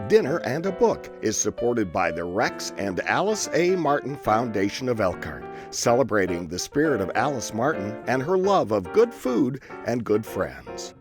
Dinner and a Book is supported by the Rex and Alice A. Martin Foundation of Elkhart, celebrating the spirit of Alice Martin and her love of good food and good friends.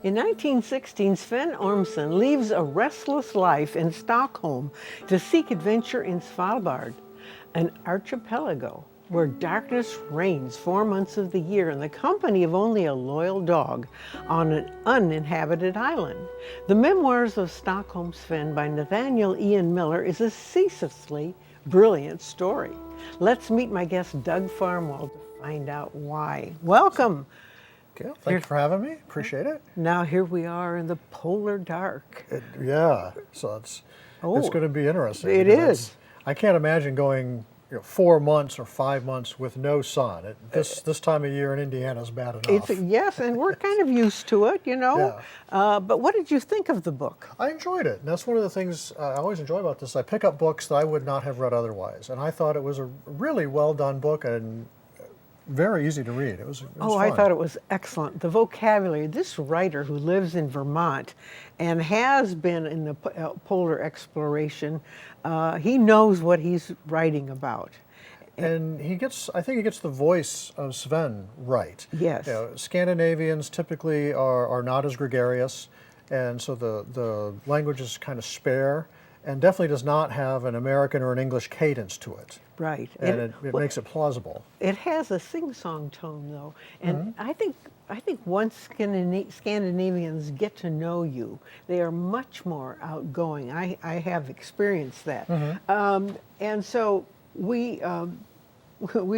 In 1916, Sven Ormsson leaves a restless life in Stockholm to seek adventure in Svalbard, an archipelago where darkness reigns 4 months of the year in the company of only a loyal dog on an uninhabited island. The Memoirs of Stockholm Sven by Nathaniel Ian Miller is a ceaselessly brilliant story. Let's meet my guest, Doug Farnwell, to find out why. Welcome. Okay, thank you for having me. Appreciate it. Now here we are in the polar dark. So it's going to be interesting. It is. I can't imagine going 4 months or 5 months with no sun. This time of year in Indiana is bad enough. Yes, and we're kind of used to it, Yeah. But what did you think of the book? I enjoyed it. And that's one of the things I always enjoy about this. I pick up books that I would not have read otherwise. And I thought it was a really well done book and very easy to read. It was fun. I thought it was excellent. The vocabulary, this writer who lives in Vermont and has been in the polar exploration, he knows what he's writing about. And I think he gets the voice of Sven right. Yes. Scandinavians typically are not as gregarious, and so the language is kind of spare, and definitely does not have an American or an English cadence to it. Right. And it makes it plausible. It has a sing-song tone, though, and I think once Scandinavians get to know you, they are much more outgoing. I have experienced that, and so we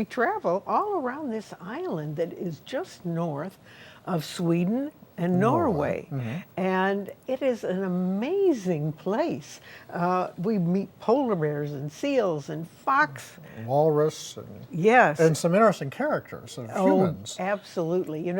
travel all around this island that is just north of Sweden and Norway. And it is an amazing place. We meet polar bears and seals and fox. Walrus. Yes. And some interesting characters of humans. Absolutely.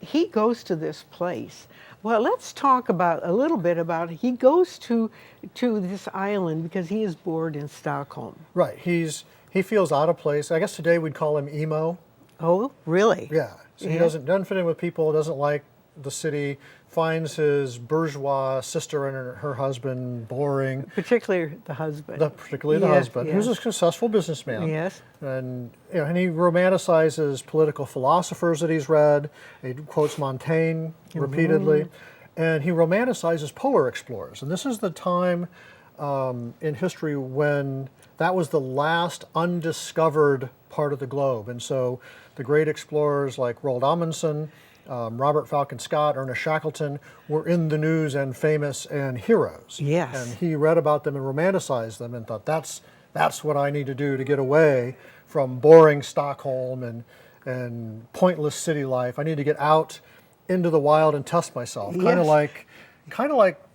He goes to this place. Well, let's talk a little bit about he goes to this island because he is bored in Stockholm. Right. He feels out of place. I guess today we'd call him emo. Oh, really? Yeah. So he doesn't fit in with people, doesn't like the city, finds his bourgeois sister and her husband boring. Particularly the husband. The husband, who's a successful businessman. Yes. And and he romanticizes political philosophers that he's read. He quotes Montaigne repeatedly. And he romanticizes polar explorers. And this is the time in history when that was the last undiscovered part of the globe. And so the great explorers like Roald Amundsen, Robert Falcon Scott, Ernest Shackleton were in the news and famous and heroes. Yes. And he read about them and romanticized them and thought, that's what I need to do to get away from boring Stockholm and pointless city life. I need to get out into the wild and test myself. Yes. Kind of like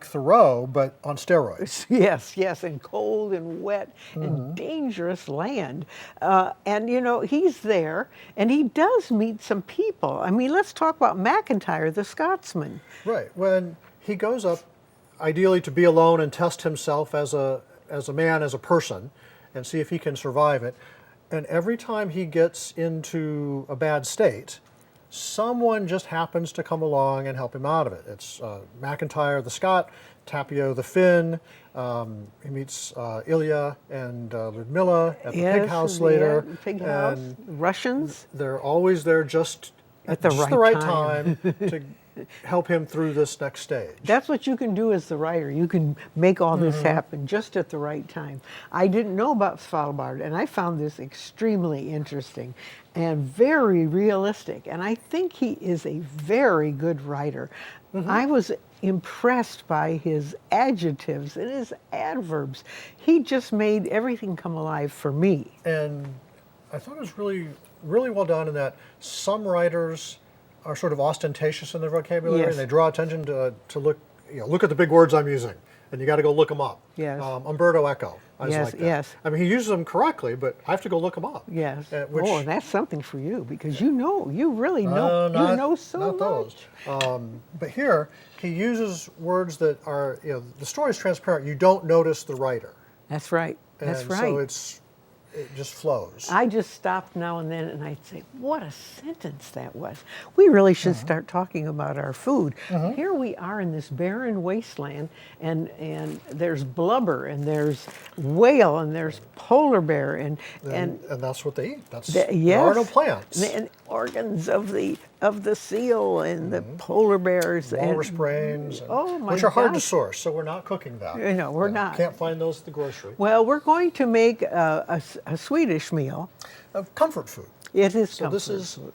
Thoreau, but on steroids. Yes, and cold and wet and dangerous land. And he's there, and he does meet some people. I mean, let's talk about MacIntyre, the Scotsman. Right. When he goes up, ideally to be alone and test himself as a man, as a person, and see if he can survive it. And every time he gets into a bad state, someone just happens to come along and help him out of it. It's MacIntyre the Scot, Tapio the Finn. He meets Ilya and Ludmilla at the pig house later. Pig house. Russians. They're always there just at the right time to help him through this next stage. That's what you can do as the writer. You can make all this happen just at the right time. I didn't know about Svalbard, and I found this extremely interesting and very realistic. And I think he is a very good writer. I was impressed by his adjectives and his adverbs. He just made everything come alive for me. And I thought it was really, really well done in that some writers are sort of ostentatious in their vocabulary, Yes. and they draw attention to look at the big words I'm using. and you got to go look them up. Yes. Umberto Eco. I just Yes, like that. yes. I mean, he uses them correctly, but I have to go look them up. Yes. Which, Oh, that's something for you because you really know, not, you know so not much. those. But here, he uses words that are, the story is transparent. You don't notice the writer. That's right. That's And right. so it just flows. I just stopped now and then and I'd say, what a sentence that was. We really should start talking about our food. Here we are in this barren wasteland and there's blubber and there's whale and there's polar bear and that's what they eat. There There are no plants. and organs of the seal and the polar bears Walrus and brains, oh my which are hard to gosh. source, so we're not cooking that. We're not. Can't find those at the grocery. Well, we're going to make a Swedish meal. Comfort food. It is So comfort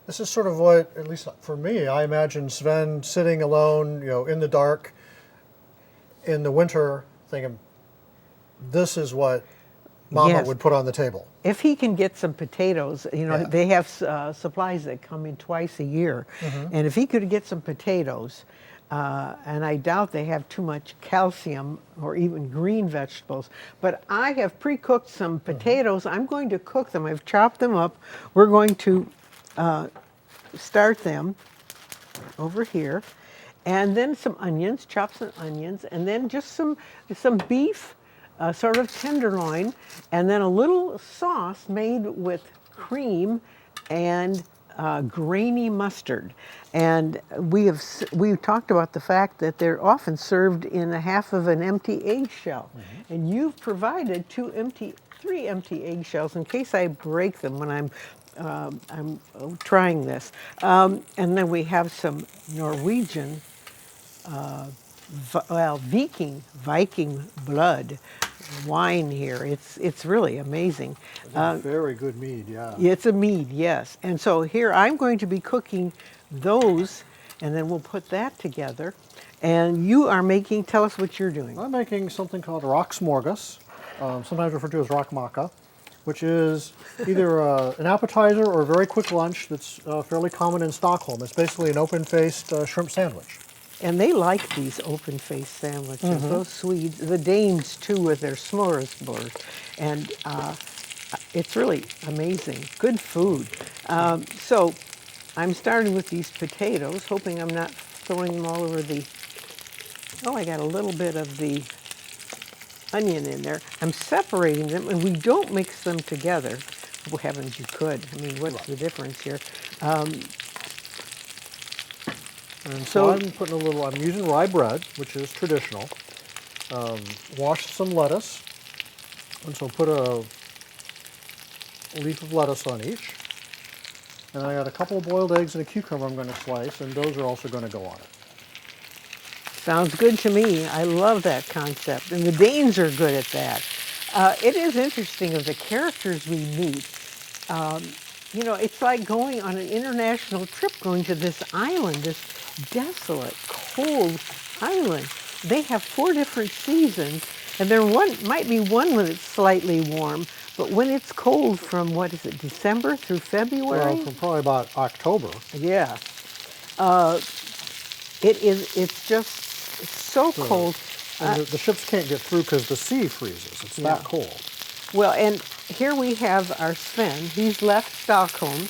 this is sort of what, at least for me, I imagine Sven sitting alone, in the dark, in the winter, thinking, this is what Mama Yes. would put on the table. If he can get some potatoes, Yeah. they have supplies that come in twice a year, and if he could get some potatoes, and I doubt they have too much calcium or even green vegetables, but I have pre-cooked some potatoes. I'm going to cook them. I've chopped them up. We're going to start them over here, and then some onions, chop some onions, and then just some beef, sort of tenderloin, and then a little sauce made with cream and grainy mustard. And we've talked about the fact that they're often served in a half of an empty eggshell, and you've provided three empty eggshells in case I break them when I'm trying this. And then we have some Norwegian, Viking blood wine here. It's really amazing. Very good mead, yeah. It's a mead, yes. And so here I'm going to be cooking those, and then we'll put that together. And you are tell us what you're doing. I'm making something called rocksmorgas, sometimes referred to as rockmaka, which is either an appetizer or a very quick lunch that's fairly common in Stockholm. It's basically an open-faced shrimp sandwich. And they like these open-faced sandwiches. Those Swedes, the Danes too, with their smorgasbord. And it's really amazing. Good food. So I'm starting with these potatoes, hoping I'm not throwing them all over I got a little bit of the onion in there. I'm separating them, and we don't mix them together. Oh, heavens, you could. I mean, what's the difference here? And so I'm using rye bread, which is traditional. Washed some lettuce, and so put a leaf of lettuce on each. And I got a couple of boiled eggs and a cucumber I'm going to slice, and those are also going to go on it. Sounds good to me. I love that concept. And the Danes are good at that. It is interesting of the characters we meet. It's like going on an international trip, going to this island, this desolate, cold island. They have 4 different seasons, and there might be one when it's slightly warm, but when it's cold from, December through February? Well, from probably about October. Yeah. It's just so cold. And the ships can't get through because the sea freezes. It's that cold. Well, and here we have our Sven. He's left Stockholm.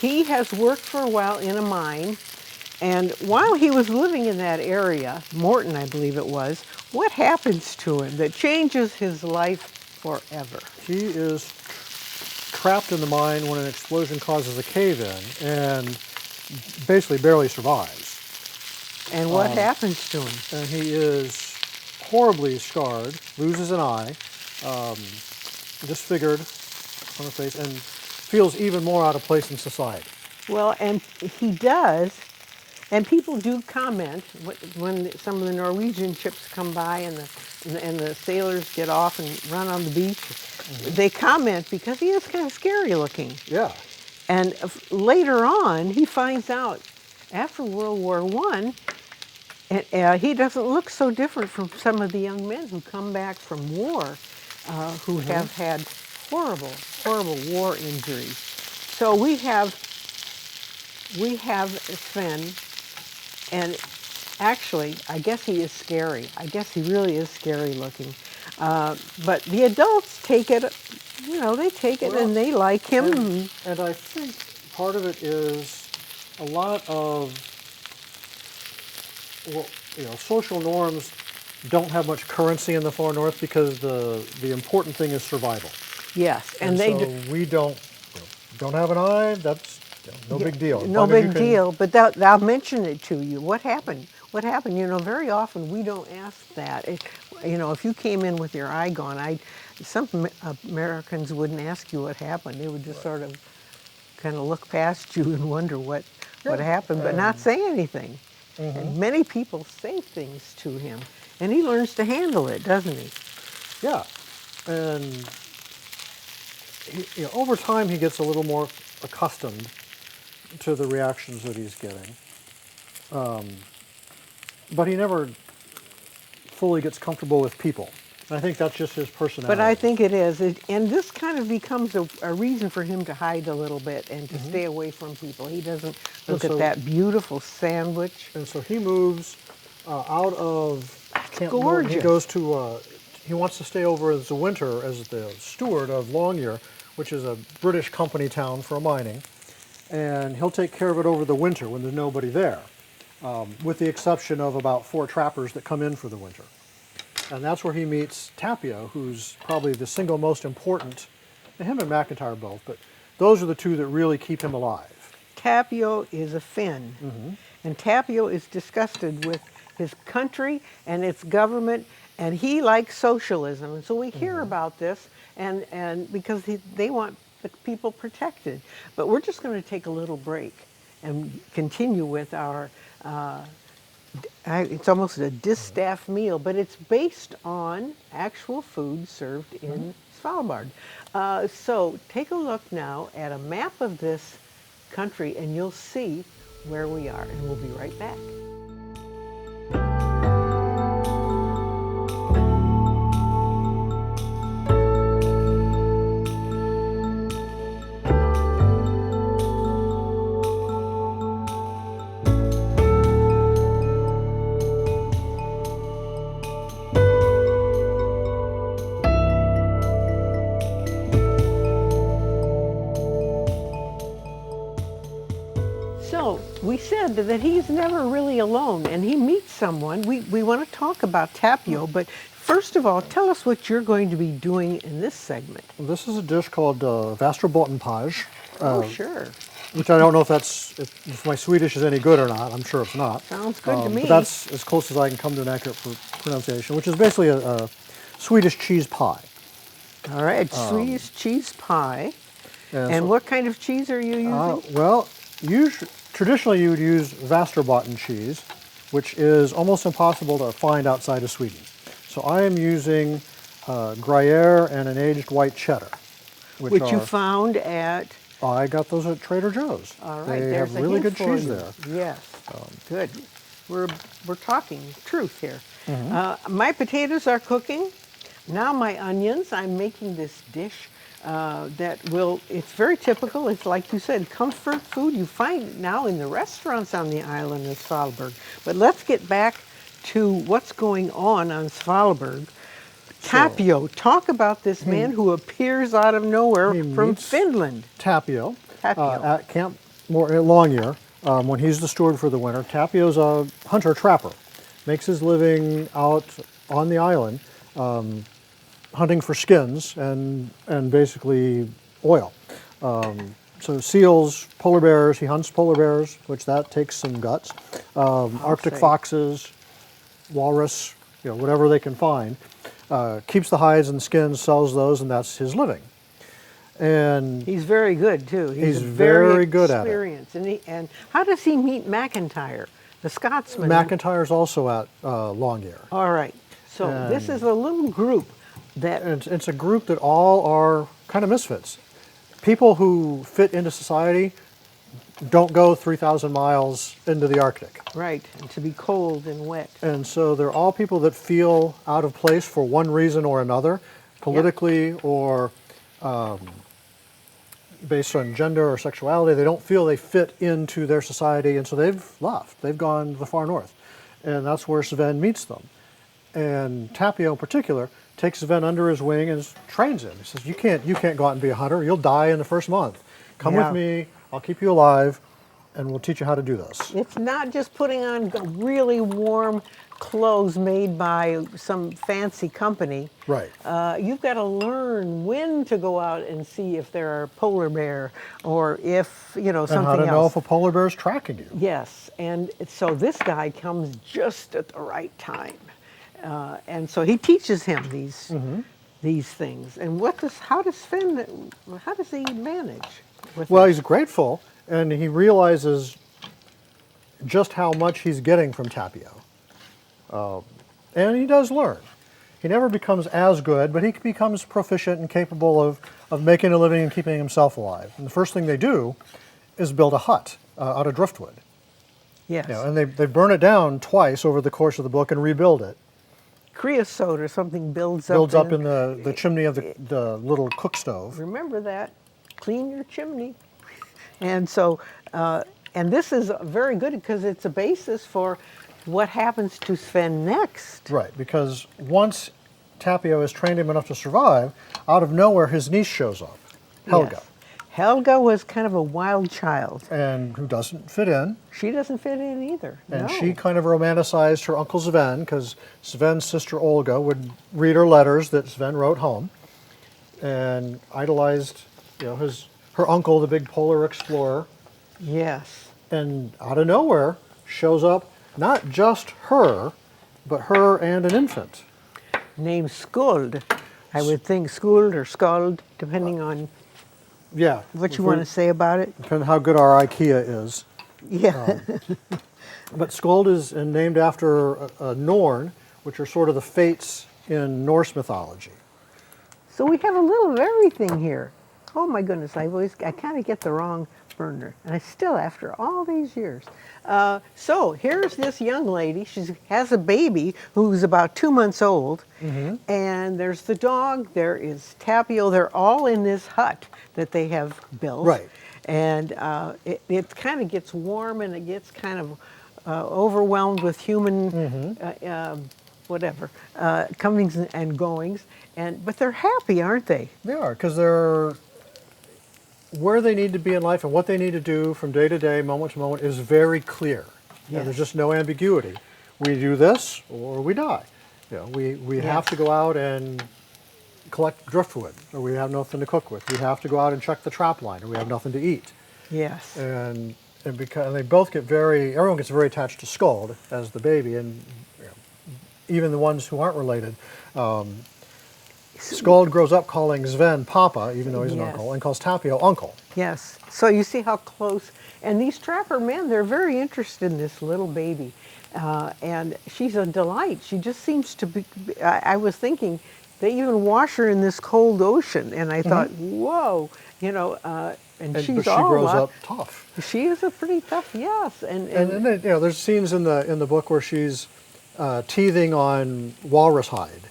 He has worked for a while in a mine. And while he was living in that area, Morton, I believe it was, what happens to him that changes his life forever? He is trapped in the mine when an explosion causes a cave-in and basically barely survives. And what happens to him? And he is horribly scarred, loses an eye, disfigured on the face, and feels even more out of place in society. Well, and he does. And people do comment when some of the Norwegian ships come by and the sailors get off and run on the beach. They comment because he is kind of scary looking. Yeah. And later on, he finds out after World War I, he doesn't look so different from some of the young men who come back from war, who have had horrible, horrible war injuries. So we have Sven. And Actually, I guess he is scary. I guess he really is scary looking. But the adults take it, they take it Well, and they like him. and I think part of it is a lot of, well, social norms don't have much currency in the far north because the important thing is survival. Yes, And they so do. we don't have an eye. That's no big deal. As No long as you big can- deal, but they'll mention it to you. What happened? What happened? Very often we don't ask that. If you came in with your eye gone, some Americans wouldn't ask you what happened. They would just sort of kind of look past you and wonder what happened, but not say anything. And many people say things to him, and he learns to handle it, doesn't he? Yeah, and over time he gets a little more accustomed to the reactions that he's getting, but he never fully gets comfortable with people. And I think that's just his personality. But I think it is, and this kind of becomes a reason for him to hide a little bit and to stay away from people. He doesn't look at so- that beautiful sandwich. And so he moves out of Camp Norton. He gorgeous. goes to, he wants to stay over as the winter as the steward of Longyear, which is a British company town for mining. And he'll take care of it over the winter when there's nobody there, with the exception of about 4 trappers that come in for the winter. And that's where he meets Tapio, who's probably the single most important, and him and McIntyre both, but those are the two that really keep him alive. Tapio is a Finn, and Tapio is disgusted with his country and its government, and he likes socialism. And so we hear about this, and because they want the people protected. But we're just going to take a little break and continue with our. It's almost a distaff meal, but it's based on actual food served in Svalbard. So take a look now at a map of this country and you'll see where we are, and we'll be right back. So we said that he's never really alone, and he meets someone. We want to talk about Tapio, but first of all, tell us what you're going to be doing in this segment. This is a dish called Västerbottenpaj, Oh, sure. which I don't know if my Swedish is any good or not. I'm sure it's not. Sounds good to me. But that's as close as I can come to an accurate pronunciation, which is basically a Swedish cheese pie. All right, Swedish cheese pie. And And so- what kind of cheese are you using? Well, traditionally you would use Västerbotten cheese, which is almost impossible to find outside of Sweden. So I am using Gruyere and an aged white cheddar, which you found at. I got those at Trader Joe's. All right, They there's have a really hint good for cheese you. there. Yes, good. We're talking truth here. Mm-hmm. My potatoes are cooking. Now my onions. I'm making this dish it's very typical. It's like you said, comfort food. You find it now in the restaurants on the island of Svalbard. But let's get back to what's going on Svalbard. Tapio, talk about this man who appears out of nowhere he from meets- Finland. Tapio, Tapio. at Camp Longyear when he's the steward for the winter. Tapio's a hunter-trapper, makes his living out on the island, hunting for skins and basically oil. So seals, polar bears, he hunts polar bears, which that takes some guts. Arctic say. foxes, walrus, whatever they can find. Keeps the hides and skins, sells those, and that's his living. And He's very good too. He's a very good at it. experienced. And how does he meet McIntyre, the Scotsman? McIntyre's also at Longyear. All right. So this is a little group that And it's a group that all are kind of misfits. People who fit into society don't go 3,000 miles into the Arctic. right, and to be cold and wet. And so they're all people that feel out of place for one reason or another, politically or based on gender or sexuality. They don't feel they fit into their society, and so they've left. They've gone to the far north. and that's where Sven meets them. And Tapio in particular takes Sven under his wing and trains him. He says, you can't go out and be a hunter. You'll die in the first month. Come Yeah. with me. I'll keep you alive, and we'll teach you how to do this. It's not just putting on really warm clothes made by some fancy company. Right. You've got to learn when to go out and see if there are polar bear or if, you know, And something how to else. know if a polar bear is tracking you. Yes, and so this guy comes just at the right time, and so he teaches him these things. And how does he manage with Well, it? he's grateful, and he realizes just how much he's getting from Tapio. And he does learn. He never becomes as good, but he becomes proficient and capable of making a living and keeping himself alive. And the first thing they do is build a hut out of driftwood. Yes, You know, and they burn it down twice over the course of the book and rebuild it. creosote or something builds Up in the chimney of the little cook stove. Remember that. Clean your chimney. And so, and this is very good because it's a basis for what happens to Sven next. Right, because once Tapio has trained him enough to survive, out of nowhere his niece shows up, Helga, Yes. Helga was kind of a wild child. and who doesn't fit in. She doesn't fit in either. And no. she kind of romanticized her uncle Sven, because Sven's sister Olga would read her letters that Sven wrote home, and idolized, you know, her uncle, the big polar explorer. Yes. And out of nowhere shows up not just her, but her and an infant. Named Skuld. I would think Skuld or Skald, depending on Yeah. what you want to say about it. Depending on how good our IKEA is. Yeah. But Skuld is named after Norn, which are sort of the fates in Norse mythology. So we have a little of everything here. Oh my goodness, I kind of get the wrong burner. And I still, after all these years. So here's this young lady. She has a baby who's about 2 months old. And there's the dog, there is Tapio. They're all in this hut that they have built. Right. And it kind of gets warm and it gets kind of overwhelmed with human whatever, comings and goings. But they're happy, aren't they? They are, because they're where they need to be in life and what they need to do from day to day, moment to moment, is very clear. And there's Yes. just no ambiguity. We do this or we die. You know, we have to go out and collect driftwood, or we have nothing to cook with. We have to go out and check the trap line, or we have nothing to eat. Yes. And because they both everyone gets very attached to Skuld as the baby, and you know, even the ones who aren't related. Skuld grows up calling Sven Papa, even though he's an Yes. uncle, and calls Tapio Uncle. Yes. So you see how close. And these trapper men, they're very interested in this little baby. And she's a delight. She just seems to be. I was thinking, they even wash her in this cold ocean. And I thought, whoa, you know, and she's But she all grows up. up tough. She is a pretty tough, yes. And then, you know, there's scenes in the book where she's teething on walrus hide.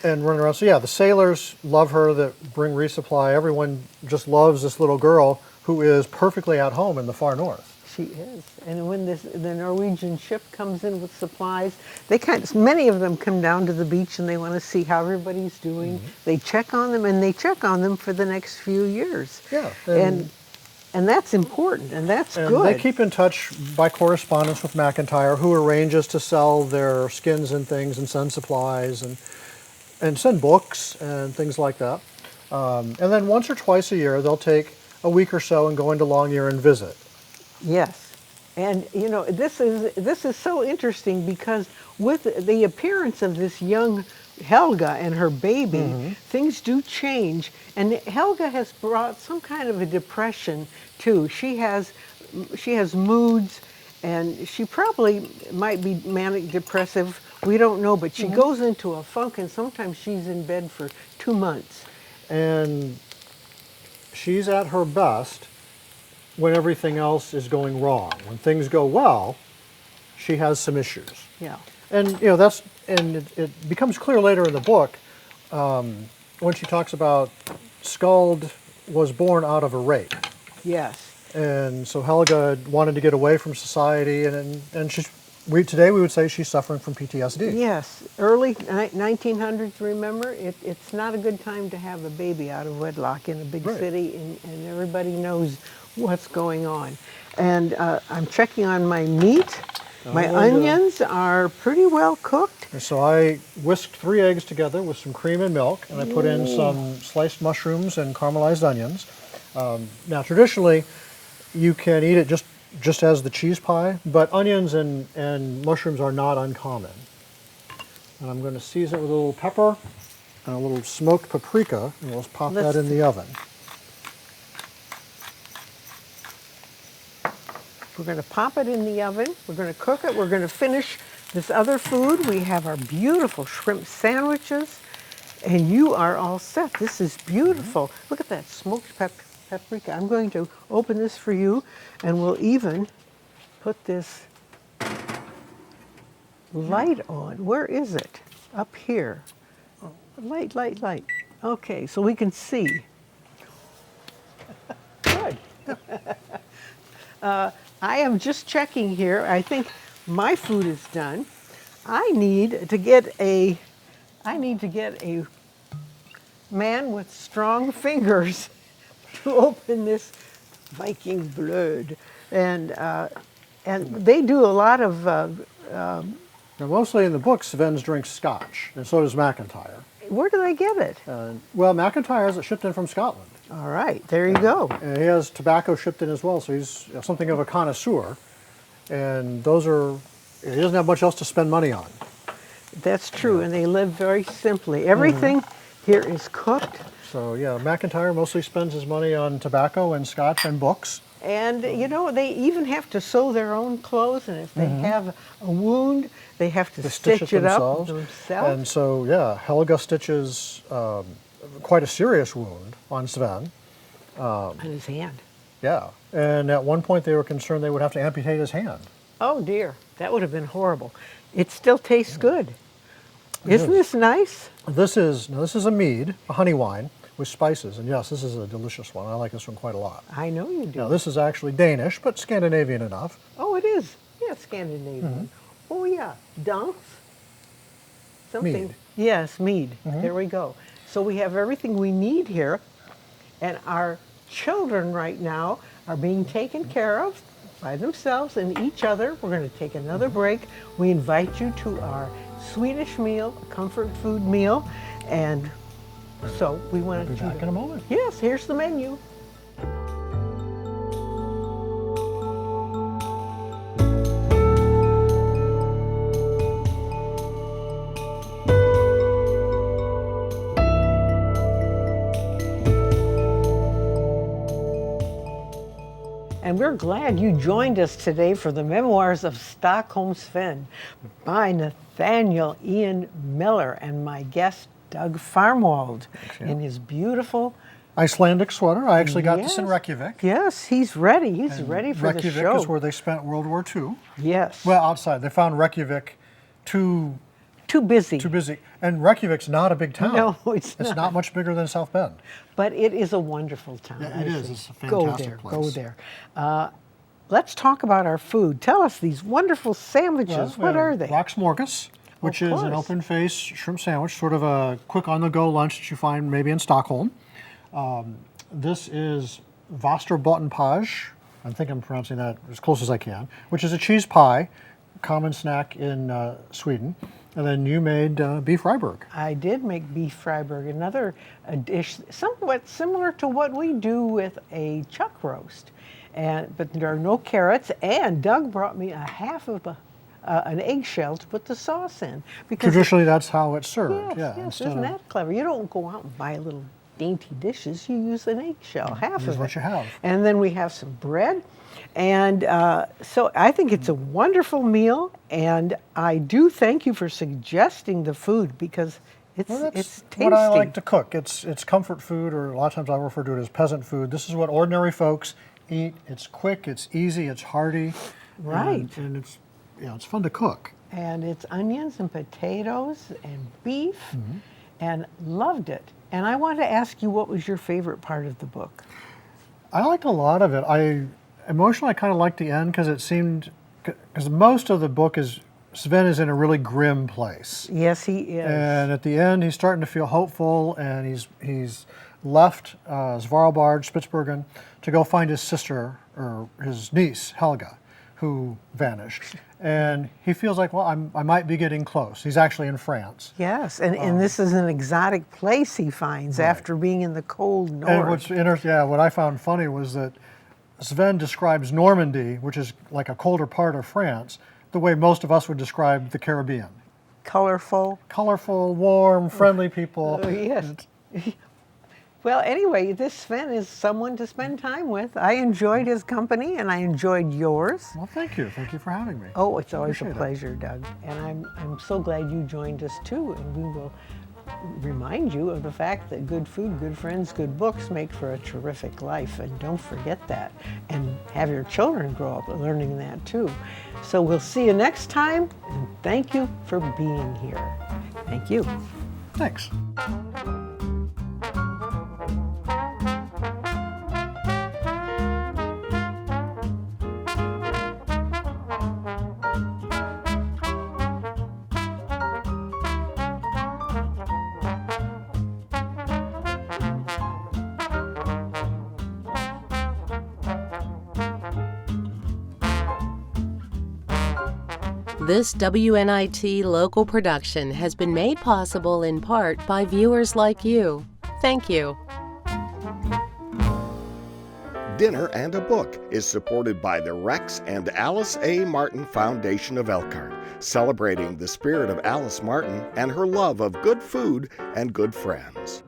And running around. So yeah, the sailors love her that bring resupply. Everyone just loves this little girl who is perfectly at home in the far north. She is. And when the Norwegian ship comes in with supplies, many of them come down to the beach and they want to see how everybody's doing. They check on them, and they check on them for the next few years. Yeah, And that's important, and that's and good. they keep in touch by correspondence with McIntyre, who arranges to sell their skins and things and send supplies and send books and things like that. And then once or twice a year, they'll take a week or so and go into Longyear and visit. Yes. And you know, this is so interesting because with the appearance of this young Helga and her baby, things do change. And Helga has brought some kind of a depression too. She has moods, and she probably might be manic depressive. We don't know, but she goes into a funk, and sometimes she's in bed for 2 months. And she's at her best when everything else is going wrong. When things go well, she has some issues. Yeah. And you know it becomes clear later in the book when she talks about Skuld was born out of a rape. Yes. And so Helga wanted to get away from society, and today we would say she's suffering from PTSD. Yes, early 1900s, remember? It's not a good time to have a baby out of wedlock in a big Right. city, and everybody knows what's going on. And I'm checking on my meat. My onions are pretty well cooked. And so I whisked 3 eggs together with some cream and milk, and I put in some sliced mushrooms and caramelized onions. Now, traditionally, you can eat it just as the cheese pie, but onions and mushrooms are not uncommon. And I'm going to season it with a little pepper and a little smoked paprika, and we'll pop that in the oven. We're going to pop it in the oven. We're going to cook it. We're going to finish this other food. We have our beautiful shrimp sandwiches, and you are all set. This is beautiful. Look at that smoked paprika. I'm going to open this for you, and we'll even put this light on. Where is it? Up here. Light, light, light. Okay, so we can see. Good. I am just checking here. I think my food is done. I need to get a man with strong fingers to open this Viking blood, and they do a lot of. Now, mostly in the book, Sven's drinks scotch, and so does McIntyre. Where do they get it? Well, McIntyre has it shipped in from Scotland. All right, there you go. And he has tobacco shipped in as well, so he's something of a connoisseur. And he doesn't have much else to spend money on. That's true, and they live very simply. Everything here is cooked. So yeah, McIntyre mostly spends his money on tobacco and scotch and books. And you know, they even have to sew their own clothes, and if they have a wound, they have to They stitch it up themselves. themselves. And so yeah, Helga stitches quite a serious wound on Sven. On his hand. Yeah, and at one point they were concerned they would have to amputate his hand. Oh dear, that would have been horrible. It still tastes good. Isn't this nice? This is a mead, a honey wine with spices, and yes, this is a delicious one. I like this one quite a lot. I know you do. Now this is actually Danish, but Scandinavian enough. Oh, it is. Yeah, Scandinavian. Oh yeah, Dansk. Something. Mead. Yes, mead. There we go. So we have everything we need here, and our children right now are being taken care of by themselves and each other. We're going to take another break. We invite you to our Swedish meal, a comfort food meal, and so we want Be to back in a moment. Yes, here's the menu. And we're glad you joined us today for the Memoirs of Stockholm Sven by Nathaniel Ian Miller and my guest, Doug Farmwald, in his beautiful Icelandic sweater. I actually got this in Yes. Reykjavik. Yes, he's ready. He's And ready for the Reykjavik show. is where they spent World War II. Yes. Well, outside. They found Reykjavik too too busy. busy. And Reykjavik's not a big town. No, it's It's not. not much bigger than South Bend. But it is a wonderful town. Yeah, it I is. think. It's a Go fantastic there. Go place. there. Let's talk about our food. Tell us these wonderful sandwiches. What are they? Rocksmorgas, which is an course. open-faced shrimp sandwich, sort of a quick on-the-go lunch that you find maybe in Stockholm. This is Västerbottenpaj. I think I'm pronouncing that as close as I can, which is a cheese pie, common snack in Sweden. And then you made beef Freiburg. I did make beef Freiburg, another dish somewhat similar to what we do with a chuck roast. But there are no carrots, and Doug brought me a half of an eggshell to put the sauce in. Because Traditionally, that's how it's served. Yes, yeah, yes, instead isn't of that clever? You don't go out and buy little dainty dishes. You use an eggshell, half use of it. what you have. And then we have some bread. And so I think it's a wonderful meal, and I do thank you for suggesting the food because it's tasty. what I like to cook. It's comfort food, or a lot of times I refer to it as peasant food. This is what ordinary folks eat. It's quick, it's easy, it's hearty. Right. And it's fun to cook. And it's onions and potatoes and beef, Mm-hmm. and loved it. And I want to ask you, what was your favorite part of the book? I liked a lot of it. Emotionally, I kind of liked the end because it seemed, because most of the book is, Sven is in a really grim place. Yes, he is. And at the end, he's starting to feel hopeful, and he's left Svalbard, Spitsbergen, to go find his sister, or his niece, Helga, who vanished. And he feels like, well, I might be getting close. He's actually in France. Yes, and this is an exotic place he finds after being in the cold north. And what I found funny was that Sven describes Normandy, which is like a colder part of France, the way most of us would describe the Caribbean. Colorful. Colorful, warm, friendly people. Yes. Well, anyway, this Sven is someone to spend time with. I enjoyed his company, and I enjoyed yours. Well, thank you. Thank you for having me. Oh, it's always a Appreciate it. pleasure, Doug. And I'm so glad you joined us too. And we will remind you of the fact that good food, good friends, good books make for a terrific life. And don't forget that. And have your children grow up learning that too. So we'll see you next time. And thank you for being here. Thank you. Thanks. This WNIT local production has been made possible in part by viewers like you. Thank you. Dinner and a Book is supported by the Rex and Alice A. Martin Foundation of Elkhart, celebrating the spirit of Alice Martin and her love of good food and good friends.